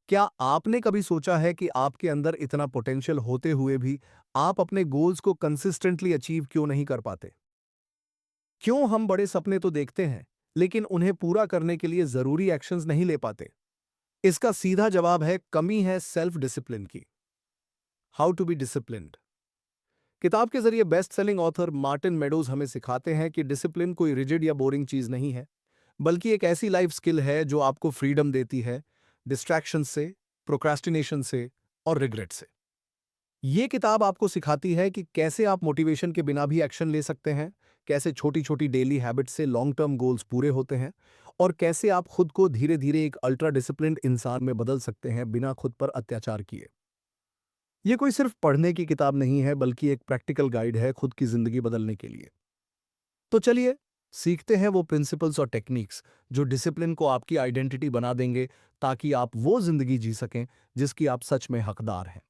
क्या आपने कभी सोचा है कि आपके अंदर इतना पोटेंशियल होते हुए भी आप अपने गोल्स को कंसिस्टेंटली अचीव क्यों नहीं कर पाते? क्यों हम बड़े सपने तो देखते हैं, लेकिन उन्हें पूरा करने के लिए जरूरी एक्शंस नहीं ले पाते? इसका सीधा जवाब है कमी है सेल्फ डिसिप्लिन की। How to be disciplined. किताब के जरिए best selling author Martin Meadows हमें सिखाते हैं कि डिसिप्लिन कोई रिजिड या बोरिंग चीज नहीं है, बल्कि एक ऐसी लाइफ स्किल है जो आपको फ्रीडम देती है डिस्ट्रैक्शन से, प्रोक्रास्टिनेशन से और रिग्रेट से। ये किताब आपको सिखाती है कि कैसे आप मोटिवेशन के बिना भी एक्शन ले सकते हैं, कैसे छोटी-छोटी डेली हैबिट से लॉन्ग टर्म गोल्स पूरे होते हैं और कैसे आप खुद को धीरे-धीरे एक अल्ट्रा डिसिप्लिन्ड इंसान में बदल सकते हैं बिना खुद पर अत्याचार किए। ये कोई सिर्फ पढ़ने की किताब नहीं है, बल्कि एक प्रैक्टिकल गाइड है खुद की जिंदगी बदलने के लिए। तो चलिए सीखते हैं वो प्रिंसिपल्स और टेक्निक्स जो डिसिप्लिन को आपकी आइडेंटिटी बना देंगे, ताकि आप वो जिंदगी जी सकें जिसकी आप सच में हकदार हैं।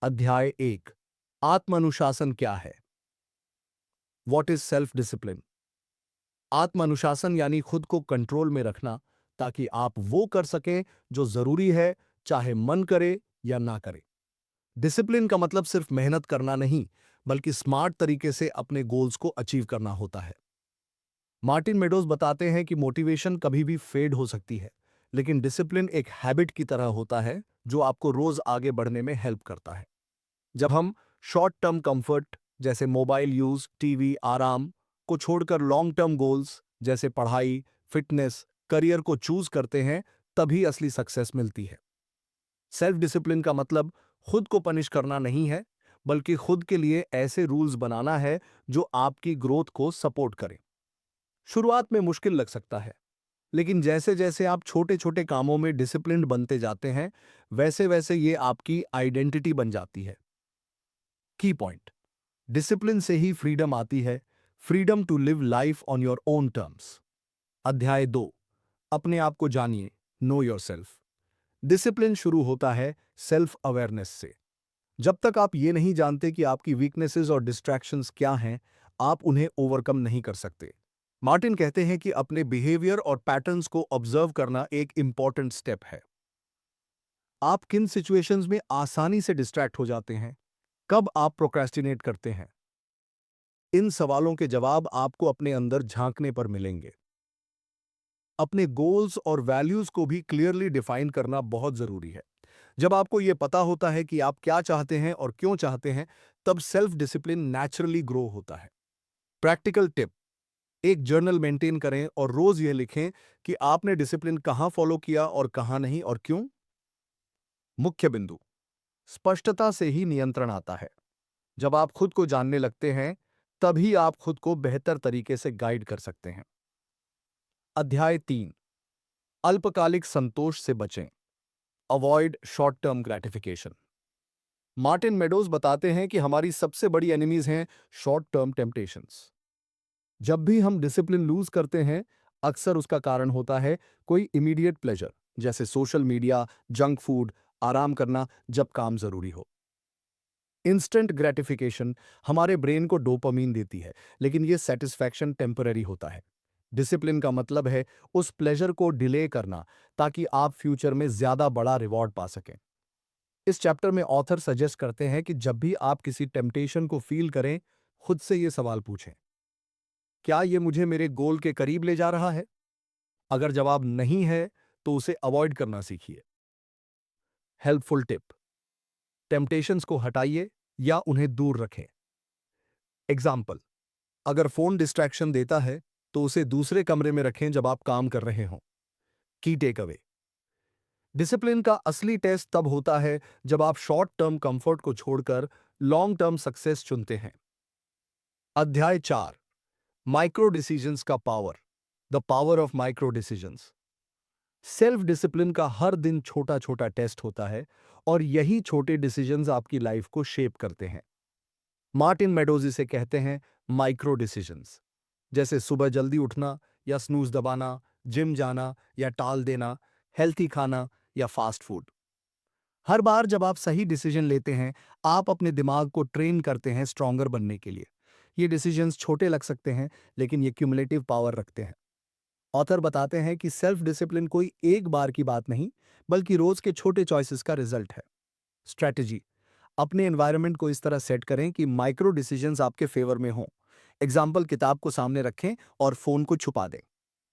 अध्याय 1। आत्मानुशासन क्या है? What is self discipline? आत्मानुशासन यानी खुद को कंट्रोल में रखना, ताकि आप वो कर सकें जो जरूरी है, चाहे मन करे या ना करे। डिसिप्लिन का मतलब सिर्फ मेहनत करना नहीं, बल्कि स्मार्ट तरीके से अपने गोल्स को अचीव करना होता है। मार्टिन मेडोज बताते हैं कि मोटिवेशन कभी भी फेड हो सकती है, लेकिन डिसिप्लिन एक हैबिट की तरह होता है जो आपको रोज आगे बढ़ने में हेल्प करता है। जब हम शॉर्ट टर्म कंफर्ट जैसे मोबाइल यूज, टीवी, आराम को छोड़कर लॉन्ग टर्म गोल्स जैसे पढ़ाई, फिटनेस, करियर को चूज करते हैं, तभी असली सक्सेस मिलती है। सेल्फ डिसिप्लिन का मतलब खुद को पनिश करना नहीं है, बल्कि खुद के लिए ऐसे रूल्स बनाना है जो आपकी ग्रोथ को सपोर्ट करें। शुरुआत में मुश्किल लग सकता है, लेकिन जैसे जैसे आप छोटे छोटे कामों में डिसिप्लिन्ड बनते जाते हैं, वैसे वैसे ये आपकी आइडेंटिटी बन जाती है। की पॉइंट। डिसिप्लिन से ही फ्रीडम आती है, freedom to live life on your own terms. अध्याय 2। अपने आप को जानिए, नो योर सेल्फ। डिसिप्लिन शुरू होता है सेल्फ अवेयरनेस से। जब तक आप ये नहीं जानते कि आपकी वीकनेसेस और डिस्ट्रैक्शंस क्या हैं, आप उन्हें ओवरकम नहीं कर सकते। मार्टिन कहते हैं कि अपने बिहेवियर और पैटर्न्स को ऑब्जर्व करना एक इंपॉर्टेंट स्टेप है। आप किन सिचुएशंस में आसानी से डिस्ट्रैक्ट हो जाते हैं? कब आप प्रोक्रेस्टिनेट करते हैं? इन सवालों के जवाब आपको अपने अंदर झांकने पर मिलेंगे। अपने गोल्स और वैल्यूज को भी क्लियरली डिफाइन करना बहुत जरूरी है। जब आपको यह पता होता है कि आप क्या चाहते हैं और क्यों चाहते हैं, तब सेल्फ डिसिप्लिन नेचुरली ग्रो होता है। Practical tip. एक जर्नल मेंटेन करें और रोज यह लिखें कि आपने डिसिप्लिन कहां फॉलो किया और कहां नहीं और क्यों। मुख्य बिंदु। स्पष्टता से ही नियंत्रण आता है। जब आप खुद को जानने लगते हैं, तभी आप खुद को बेहतर तरीके से गाइड कर सकते हैं। अध्याय 3। अल्पकालिक संतोष से बचें। Avoid short term gratification. Martin meadows बताते हैं कि हमारी सबसे बड़ी एनिमीज हैं शॉर्ट टर्म टेम्पटेशंस। जब भी हम डिसिप्लिन लूज करते हैं, अक्सर उसका कारण होता है कोई इमीडिएट प्लेजर, जैसे सोशल मीडिया, जंक फूड, आराम करना जब काम जरूरी हो। इंस्टेंट ग्रेटिफिकेशन हमारे ब्रेन को डोपामीन देती है, लेकिन यह सेटिस्फैक्शन टेम्पररी होता है। डिसिप्लिन का मतलब है उस प्लेजर को डिले करना, ताकि आप फ्यूचर में ज्यादा बड़ा रिवॉर्ड पा सकें। इस चैप्टर में ऑथर सजेस्ट करते हैं कि जब भी आप किसी टेम्पटेशन को फील करें, खुद से यह सवाल पूछें, क्या यह मुझे मेरे गोल के करीब ले जा रहा है? अगर जवाब नहीं है, तो उसे अवॉइड करना सीखिए। Helpful tip. टेम्पटेशंस को हटाइए या उन्हें दूर रखें। एग्जाम्पल। अगर फोन डिस्ट्रैक्शन देता है, तो उसे दूसरे कमरे में रखें जब आप काम कर रहे हों। की टेक अवे। डिसिप्लिन का असली टेस्ट तब होता है जब आप शॉर्ट टर्म कंफर्ट को छोड़कर लॉन्ग टर्म सक्सेस चुनते हैं। अध्याय 4। माइक्रो डिसीजंस का power. The power of micro decisions. Self discipline का हर दिन छोटा छोटा टेस्ट होता है, और यही छोटे डिसीजंस आपकी लाइफ को शेप करते हैं। मार्टिन मेडोज इसे कहते हैं माइक्रो डिसीजंस, जैसे सुबह जल्दी उठना या स्नूज दबाना, जिम जाना या टाल देना, हेल्थी खाना या फास्ट फूड। हर बार जब आप सही डिसीजन लेते हैं, आप अपने दिमाग को ट्रेन करते हैं स्ट्रांगर बनने के लिए। ये डिसीजंस छोटे लग सकते हैं, लेकिन ये क्यूमुलेटिव पावर रखते हैं। ऑथर बताते हैं कि सेल्फ डिसिप्लिन कोई एक बार की बात नहीं, बल्कि रोज के छोटे चॉइसेस का रिजल्ट है। स्ट्रैटेजी: अपने एनवायरनमेंट को इस तरह सेट करें कि माइक्रो डिसीजंस आपके फेवर में हों। एग्जाम्पल: किताब को सामने रखें और फोन को छुपा दें।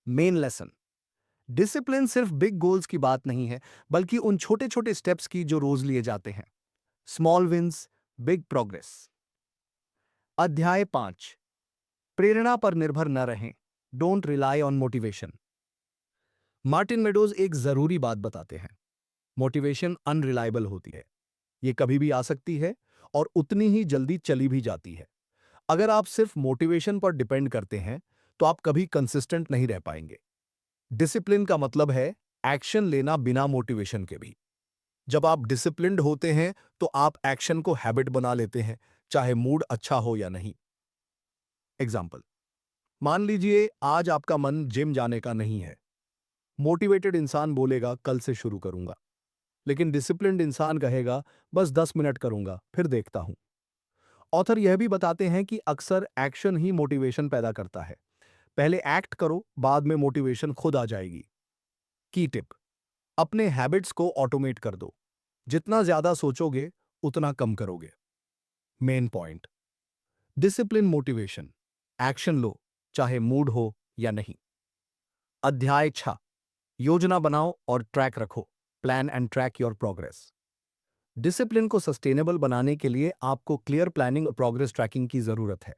मेन लेसन: डिसिप्लिन सिर्फ बिग गोल्स की बात नहीं है, बल्कि उन छोटे छोटे स्टेप्स की जो रोज लिए जाते हैं। Small wins, big progress. अध्याय 5: प्रेरणा पर निर्भर न रहें। Don't rely on motivation. Martin Meadows एक जरूरी बात बताते हैं: मोटिवेशन अनरिलायबल होती है। ये कभी भी आ सकती है और उतनी ही जल्दी चली भी जाती है। अगर आप सिर्फ मोटिवेशन पर डिपेंड करते हैं, तो आप कभी कंसिस्टेंट नहीं रह पाएंगे। डिसिप्लिन का मतलब है एक्शन लेना बिना मोटिवेशन के भी। जब आप डिसिप्लिन्ड होते हैं, तो आप एक्शन को हैबिट बना लेते हैं, चाहे मूड अच्छा हो या नहीं। एग्जाम्पल: मान लीजिए आज आपका मन जिम जाने का नहीं है। मोटिवेटेड इंसान बोलेगा कल से शुरू करूंगा, लेकिन डिसिप्लिन्ड इंसान कहेगा बस 10 मिनट करूंगा, फिर देखता हूं। ऑथर यह भी बताते हैं कि अक्सर एक्शन ही मोटिवेशन पैदा करता है। पहले एक्ट करो, बाद में मोटिवेशन खुद आ जाएगी। की टिप: अपने हैबिट्स को ऑटोमेट कर दो। जितना ज्यादा सोचोगे, उतना कम करोगे। Main point: discipline motivation. Action लो, चाहे मूड हो या नहीं। अध्याय 6: योजना बनाओ और ट्रैक रखो। Plan and track your progress. Discipline को सस्टेनेबल बनाने के लिए आपको क्लियर प्लानिंग और प्रोग्रेस ट्रैकिंग की जरूरत है।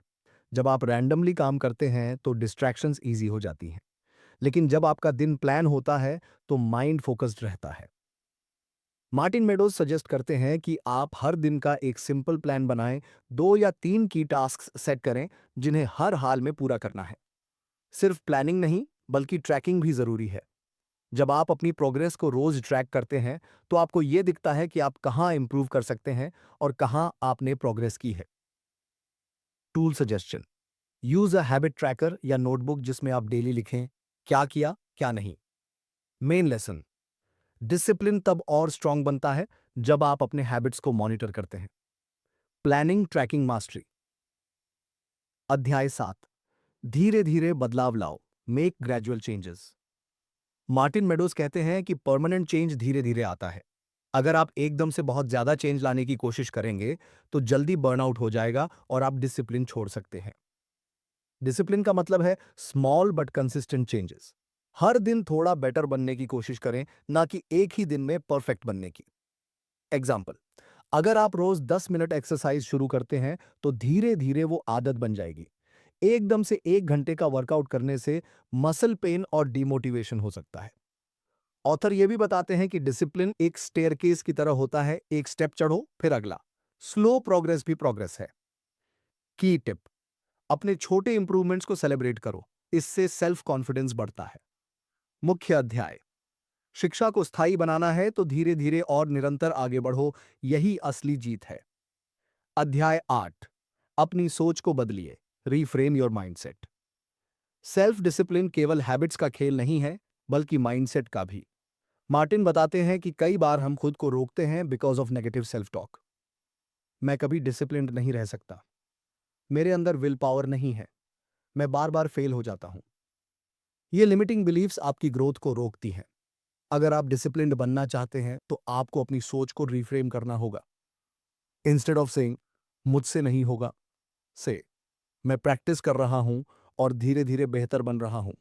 जब आप रैंडमली काम करते हैं तो डिस्ट्रैक्शंस ईजी हो जाती हैं, लेकिन जब आपका दिन प्लान होता है तो माइंड फोकस्ड रहता है। मार्टिन मेडोज सजेस्ट करते हैं कि आप हर दिन का एक सिंपल प्लान बनाएं। 2 या 3 की टास्क सेट करें जिन्हें हर हाल में पूरा करना है। सिर्फ प्लानिंग नहीं, बल्कि ट्रैकिंग भी जरूरी है। जब आप अपनी प्रोग्रेस को रोज ट्रैक करते हैं, तो आपको यह दिखता है कि आप कहां इंप्रूव कर सकते हैं और कहां आपने प्रोग्रेस की है। Tool suggestion: use a habit tracker या नोटबुक जिसमें आप डेली लिखें क्या किया, क्या नहीं। मेन लेसन: डिसिप्लिन तब और स्ट्रांग बनता है जब आप अपने हैबिट्स को मॉनिटर करते हैं। Planning, tracking, mastery. अध्याय 7: धीरे धीरे बदलाव लाओ। Make gradual changes. Martin Meadows कहते हैं कि परमानेंट चेंज धीरे धीरे आता है। अगर आप एकदम से बहुत ज्यादा चेंज लाने की कोशिश करेंगे, तो जल्दी बर्नआउट हो जाएगा और आप डिसिप्लिन छोड़ सकते हैं। डिसिप्लिन का मतलब है स्मॉल बट कंसिस्टेंट चेंजेस। हर दिन थोड़ा बेटर बनने की कोशिश करें, ना कि एक ही दिन में परफेक्ट बनने की। एग्जाम्पल: अगर आप रोज 10 मिनट एक्सरसाइज शुरू करते हैं, तो धीरे धीरे वो आदत बन जाएगी। एकदम से 1 घंटे का वर्कआउट करने से मसल पेन और डिमोटिवेशन हो सकता है। ऑथर ये भी बताते हैं कि डिसिप्लिन एक स्टेयरकेस की तरह होता है: एक स्टेप चढ़ो, फिर अगला। स्लो प्रोग्रेस भी प्रोग्रेस है। की टिप: अपने छोटे इंप्रूवमेंट्स को सेलिब्रेट करो, इससे सेल्फ कॉन्फिडेंस बढ़ता है। मुख्य अध्याय: शिक्षा को स्थायी बनाना है तो धीरे धीरे और निरंतर आगे बढ़ो, यही असली जीत है। अध्याय 8: अपनी सोच को बदलिए। Reframe your mindset. Self discipline केवल हैबिट्स का खेल नहीं है, बल्कि माइंडसेट का भी। मार्टिन बताते हैं कि कई बार हम खुद को रोकते हैं because of negative self talk. मैं कभी डिसिप्लिन्ड नहीं रह सकता, मेरे अंदर विल पावर नहीं है, मैं बार बार फेल हो जाता हूं। ये लिमिटिंग बिलीफ्स आपकी ग्रोथ को रोकती हैं। अगर आप डिसिप्लिन्ड बनना चाहते हैं, तो आपको अपनी सोच को रिफ्रेम करना होगा। इंस्टेड ऑफ सेइंग मुझसे नहीं होगा, से मैं प्रैक्टिस कर रहा हूं और धीरे धीरे बेहतर बन रहा हूं।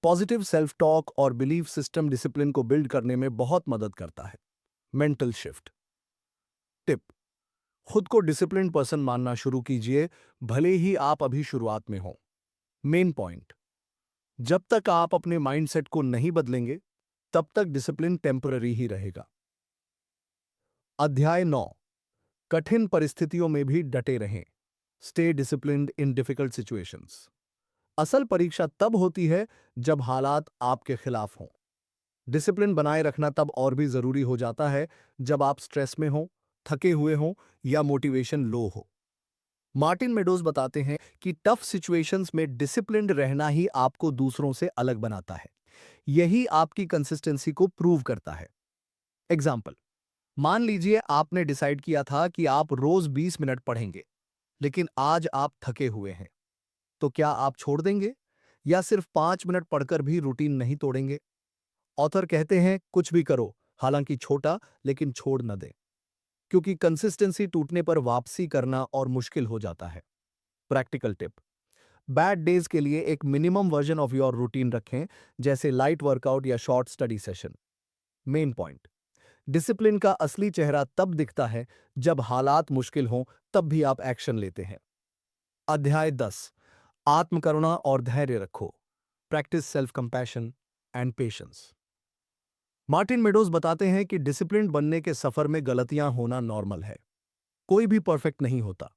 पॉजिटिव सेल्फ टॉक और बिलीफ सिस्टम डिसिप्लिन को बिल्ड करने में बहुत मदद करता है। Mental shift. टिप: खुद को डिसिप्लिन पर्सन मानना शुरू कीजिए, भले ही आप अभी शुरुआत में हो। मेन पॉइंट: जब तक आप अपने माइंडसेट को नहीं बदलेंगे, तब तक डिसिप्लिन टेम्पररी ही रहेगा। अध्याय 9: कठिन परिस्थितियों में भी डटे रहें। स्टे डिसिप्लिन्ड इन डिफिकल्ट सिचुएशंस। असल परीक्षा तब होती है जब हालात आपके खिलाफ हों। डिसिप्लिन बनाए रखना तब और भी जरूरी हो जाता है जब आप स्ट्रेस में हो, थके हुए हों या मोटिवेशन लो हो। मार्टिन मेडोज बताते हैं कि टफ सिचुएशंस में डिसिप्लिन्ड रहना ही आपको दूसरों से अलग बनाता है। यही आपकी कंसिस्टेंसी को प्रूव करता है। एग्जाम्पल: मान लीजिए आपने डिसाइड किया था कि आप रोज 20 मिनट पढ़ेंगे, लेकिन आज आप थके हुए हैं, तो क्या आप छोड़ देंगे? या सिर्फ 5 मिनट पढ़कर भी रूटीन नहीं तोड़ेंगे? ऑथर कहते हैं कुछ भी करो, हालांकि छोटा, लेकिन छोड़ न दें, क्योंकि कंसिस्टेंसी टूटने पर वापसी करना और मुश्किल हो जाता है। प्रैक्टिकल टिप: बैड डेज के लिए एक minimum version of your routine रखें, जैसे लाइट वर्कआउट या short study session. Main point: discipline का असली चेहरा तब दिखता है जब हालात मुश्किल हों, तब भी आप एक्शन लेते हैं। अध्याय 10: आत्मकरुणा और धैर्य रखो। Practice self compassion and patience. Martin meadows बताते हैं कि डिसिप्लिन बनने के सफर में गलतियां होना नॉर्मल है। कोई भी परफेक्ट नहीं होता।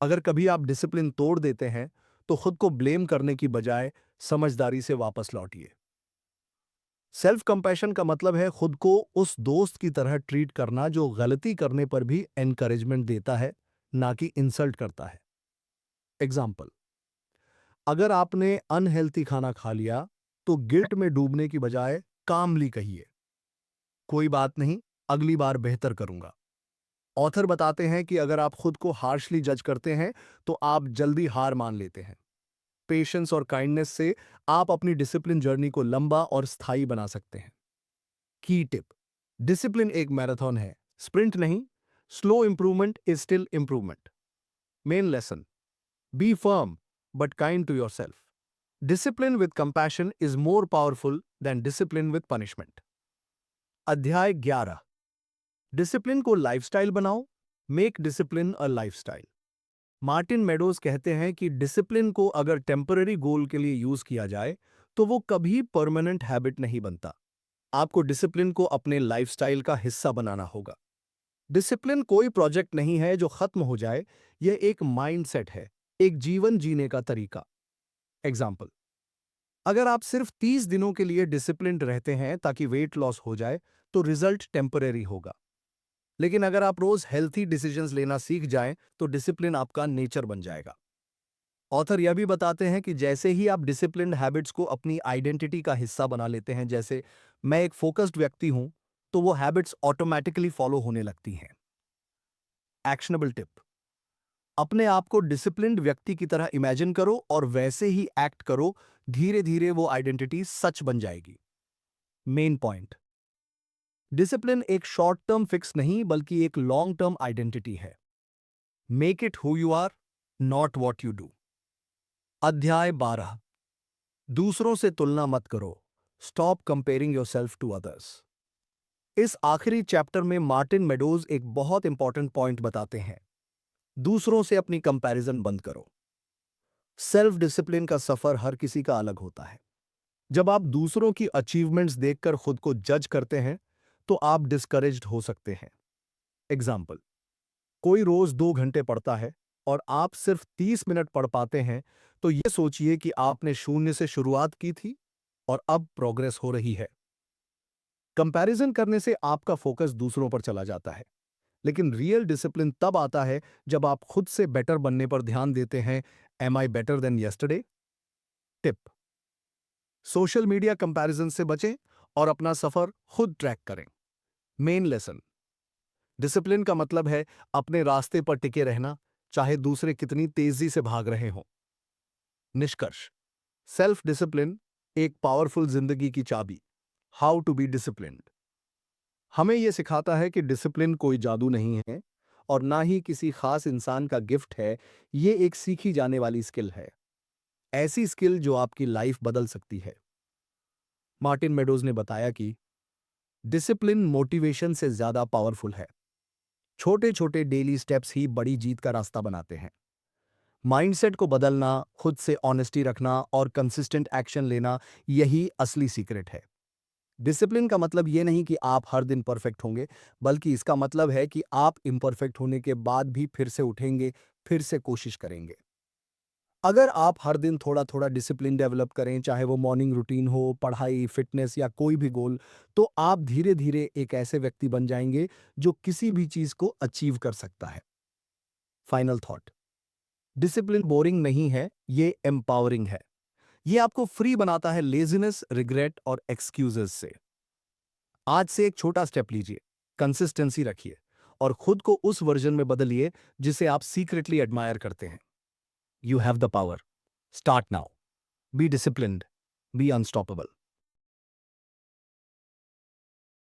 अगर कभी आप डिसिप्लिन तोड़ देते हैं, तो खुद को ब्लेम करने की बजाय समझदारी से वापस लौटिए। सेल्फ कंपैशन का मतलब है खुद को उस दोस्त की तरह ट्रीट करना जो गलती करने पर भी एनकरेजमेंट देता है, ना कि इंसल्ट करता है। एग्जाम्पल: अगर आपने अनहेल्थी खाना खा लिया, तो गिल्ट में डूबने की बजाय कामली कहिए, कोई बात नहीं, अगली बार बेहतर करूंगा। ऑथर बताते हैं कि अगर आप खुद को हार्शली जज करते हैं, तो आप जल्दी हार मान लेते हैं। पेशेंस और काइंडनेस से आप अपनी डिसिप्लिन जर्नी को लंबा और स्थायी बना सकते हैं। की टिप: डिसिप्लिन एक मैराथन है, स्प्रिंट नहीं। Slow improvement is still improvement. Main lesson: be firm but kind to yourself. Discipline with compassion is more powerful than discipline with punishment. अध्याय 11: डिसिप्लिन को लाइफस्टाइल बनाओ। Make discipline a lifestyle. Martin Meadows कहते हैं कि discipline को अगर temporary गोल के लिए यूज किया जाए, तो वो कभी परमानेंट हैबिट नहीं बनता। आपको डिसिप्लिन को अपने लाइफस्टाइल का हिस्सा बनाना होगा। डिसिप्लिन कोई प्रोजेक्ट नहीं है जो खत्म हो जाए, यह एक माइंडसेट है, एक जीवन जीने का तरीका। एग्जाम्पल: अगर आप सिर्फ 30 दिनों के लिए डिसिप्लिन्ड रहते हैं ताकि वेट लॉस हो जाए, तो रिजल्ट टेम्परेरी होगा। लेकिन अगर आप रोज हेल्थी डिसीजंस लेना सीख जाएं, तो डिसिप्लिन आपका नेचर बन जाएगा। ऑथर यह भी बताते हैं कि जैसे ही आप डिसिप्लिन्ड हैबिट्स को अपनी आइडेंटिटी का हिस्सा बना लेते हैं, जैसे मैं एक फोकस्ड व्यक्ति हूं, तो वो हैबिट्स ऑटोमेटिकली फॉलो होने लगती हैं। एक्शनेबल टिप: अपने आप को डिसिप्लिन्ड व्यक्ति की तरह इमेजिन करो और वैसे ही एक्ट करो। धीरे धीरे वो आइडेंटिटी सच बन जाएगी। मेन पॉइंट: डिसिप्लिन एक शॉर्ट टर्म फिक्स नहीं, बल्कि एक लॉन्ग टर्म आइडेंटिटी है। Make it who you are, not what you do. अध्याय 12: दूसरों से तुलना मत करो। Stop comparing yourself to others. इस आखिरी चैप्टर में मार्टिन मेडोज एक बहुत इंपॉर्टेंट पॉइंट बताते हैं। दूसरों से अपनी कंपैरिजन बंद करो। सेल्फ डिसिप्लिन का सफर हर किसी का अलग होता है। जब आप दूसरों की अचीवमेंट्स देखकर खुद को जज करते हैं, तो आप डिस्करेज्ड हो सकते हैं। एग्जाम्पल: कोई रोज 2 घंटे पढ़ता है और आप सिर्फ 30 मिनट पढ़ पाते हैं, तो यह सोचिए कि आपने शून्य से शुरुआत की थी और अब प्रोग्रेस हो रही है। कंपैरिजन करने से आपका फोकस दूसरों पर चला जाता है, लेकिन रियल डिसिप्लिन तब आता है जब आप खुद से बेटर बनने पर ध्यान देते हैं। Am I better than yesterday? Tip: social media comparison से बचें और अपना सफर खुद ट्रैक करें। मेन लेसन: डिसिप्लिन का मतलब है अपने रास्ते पर टिके रहना, चाहे दूसरे कितनी तेजी से भाग रहे हों। निष्कर्ष: सेल्फ डिसिप्लिन एक पावरफुल जिंदगी की चाबी। हाउ टू बी डिसिप्लिन्ड हमें यह सिखाता है कि डिसिप्लिन कोई जादू नहीं है और ना ही किसी खास इंसान का गिफ्ट है। यह एक सीखी जाने वाली स्किल है, ऐसी स्किल जो आपकी लाइफ बदल सकती है। मार्टिन मेडोज ने बताया कि डिसिप्लिन मोटिवेशन से ज्यादा पावरफुल है। छोटे छोटे डेली स्टेप्स ही बड़ी जीत का रास्ता बनाते हैं। माइंडसेट को बदलना, खुद से ऑनेस्टी रखना और कंसिस्टेंट एक्शन लेना, यही असली सीक्रेट है। डिसिप्लिन का मतलब यह नहीं कि आप हर दिन परफेक्ट होंगे, बल्कि इसका मतलब है कि आप इम्परफेक्ट होने के बाद भी फिर से उठेंगे, फिर से कोशिश करेंगे। अगर आप हर दिन थोड़ा थोड़ा डिसिप्लिन डेवलप करें, चाहे वो मॉर्निंग रूटीन हो, पढ़ाई, फिटनेस या कोई भी गोल, तो आप धीरे धीरे एक ऐसे व्यक्ति बन जाएंगे जो किसी भी चीज को अचीव कर सकता है। फाइनल थॉट: डिसिप्लिन बोरिंग नहीं है, ये एम्पावरिंग है। ये आपको फ्री बनाता है लेजीनेस, रिग्रेट और एक्सक्यूजेस से। आज से एक छोटा स्टेप लीजिए, कंसिस्टेंसी रखिए और खुद को उस वर्जन में बदलिए जिसे आप सीक्रेटली एडमायर करते हैं। You have the power. Start now. Be disciplined. Be unstoppable.